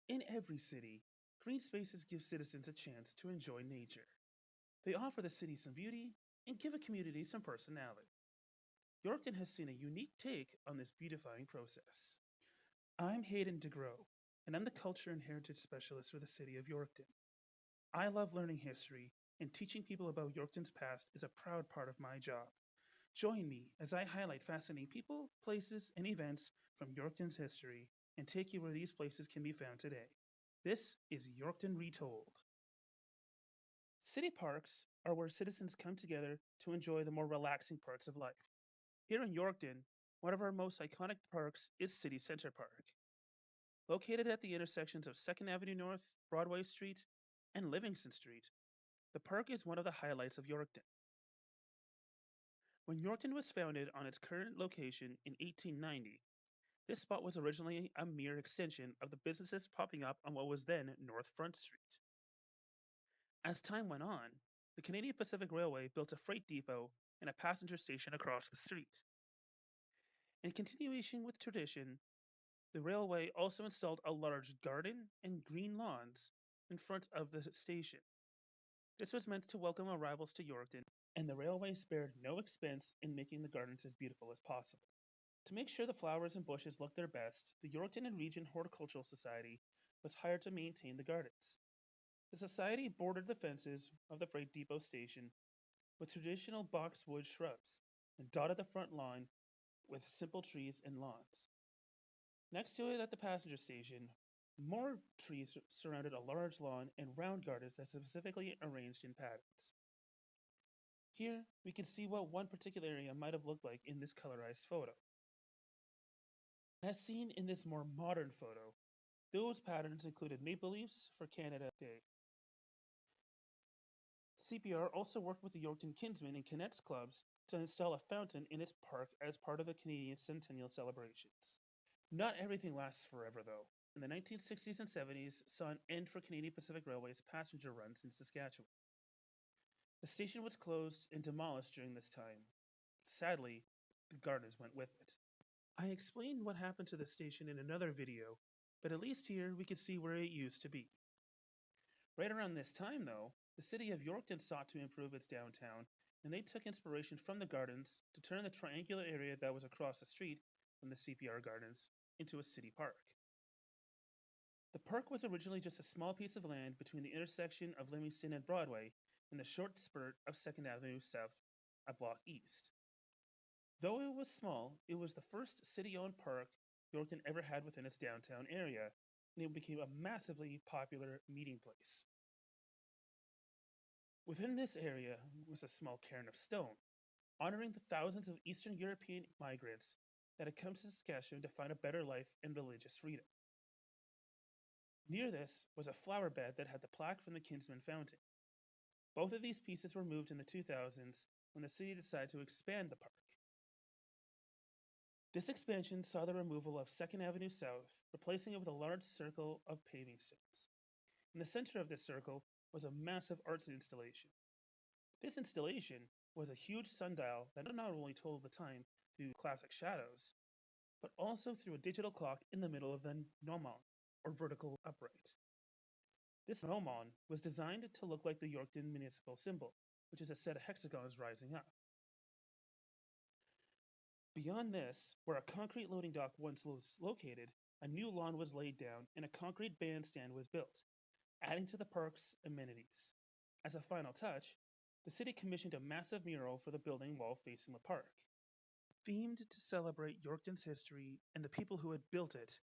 In every city, green spaces give citizens a chance to enjoy nature. They offer the city some beauty and give a community some personality. Yorkton has seen a unique take on this beautifying process. I'm Hayden DeGrow, and I'm the Culture and Heritage Specialist for the City of Yorkton. I love learning history, and teaching people about Yorkton's past is a proud part of my job. Join me as I highlight fascinating people, places, and events from Yorkton's history and take you where these places can be found today. This is Yorkton Retold. City parks are where citizens come together to enjoy the more relaxing parts of life. Here in Yorkton, one of our most iconic parks is City Center Park. Located at the intersections of 2nd Avenue North, Broadway Street, and Livingston Street, the park is one of the highlights of Yorkton. When Yorkton was founded on its current location in 1890, this spot was originally a mere extension of the businesses popping up on what was then North Front Street. As time went on, the Canadian Pacific Railway built a freight depot and a passenger station across the street. In continuation with tradition, the railway also installed a large garden and green lawns in front of the station. This was meant to welcome arrivals to Yorkton, and the railway spared no expense in making the gardens as beautiful as possible. To make sure the flowers and bushes looked their best, the Yorkton and Region Horticultural Society was hired to maintain the gardens. The society bordered the fences of the freight depot station with traditional boxwood shrubs and dotted the front lawn with simple trees and lawns. Next to it at the passenger station, more trees surrounded a large lawn and round gardens that specifically arranged in patterns. Here, we can see what one particular area might have looked like in this colorized photo. As seen in this more modern photo, those patterns included maple leaves for Canada Day. CPR also worked with the Yorkton Kinsmen and Cadets clubs to install a fountain in its park as part of the Canadian Centennial celebrations. Not everything lasts forever, though. In the 1960s and 70s saw an end for Canadian Pacific Railway's passenger runs in Saskatchewan. The station was closed and demolished during this time. Sadly, the gardens went with it. I explained what happened to the station in another video, but at least here we can see where it used to be. Right around this time, though, the city of Yorkton sought to improve its downtown, and they took inspiration from the gardens to turn the triangular area that was across the street from the CPR gardens into a city park. The park was originally just a small piece of land between the intersection of Livingston and Broadway and the short spurt of 2nd Avenue South, a block east. Though it was small, it was the first city-owned park Yorkton ever had within its downtown area, and it became a massively popular meeting place. Within this area was a small cairn of stone, honoring the thousands of Eastern European migrants that had come to Saskatchewan to find a better life and religious freedom. Near this was a flower bed that had the plaque from the Kinsman Fountain. Both of these pieces were moved in the 2000s when the city decided to expand the park. This expansion saw the removal of 2nd Avenue South, replacing it with a large circle of paving stones. In the center of this circle was a massive arts installation. This installation was a huge sundial that not only told the time through classic shadows, but also through a digital clock in the middle of the gnomon, or vertical upright. This gnomon was designed to look like the Yorkton municipal symbol, which is a set of hexagons rising up. Beyond this, where a concrete loading dock once was located, a new lawn was laid down and a concrete bandstand was built, adding to the park's amenities. As a final touch, the city commissioned a massive mural for the building wall facing the park. Themed to celebrate Yorkton's history and the people who had built it,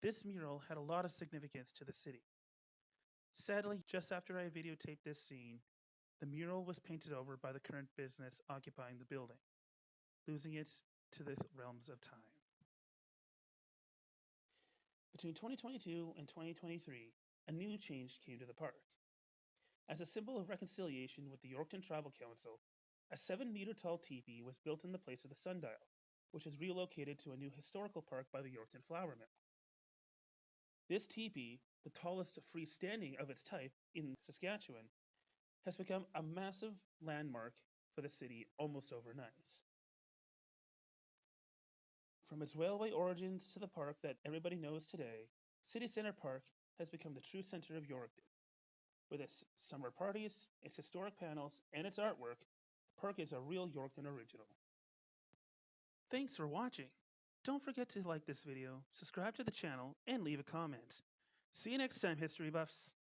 this mural had a lot of significance to the city. Sadly, just after I videotaped this scene, the mural was painted over by the current business occupying the building, losing it to the realms of time. Between 2022 and 2023, a new change came to the park. As a symbol of reconciliation with the Yorkton Tribal Council, a 7-meter tall teepee was built in the place of the sundial, which was relocated to a new historical park by the Yorkton Flour Mill. This teepee, the tallest freestanding of its type in Saskatchewan, has become a massive landmark for the city almost overnight. From its railway origins to the park that everybody knows today, City Center Park has become the true center of Yorkton. With its summer parties, its historic panels, and its artwork, the park is a real Yorkton original. Thanks for watching. Don't forget to like this video, subscribe to the channel, and leave a comment. See you next time, history buffs.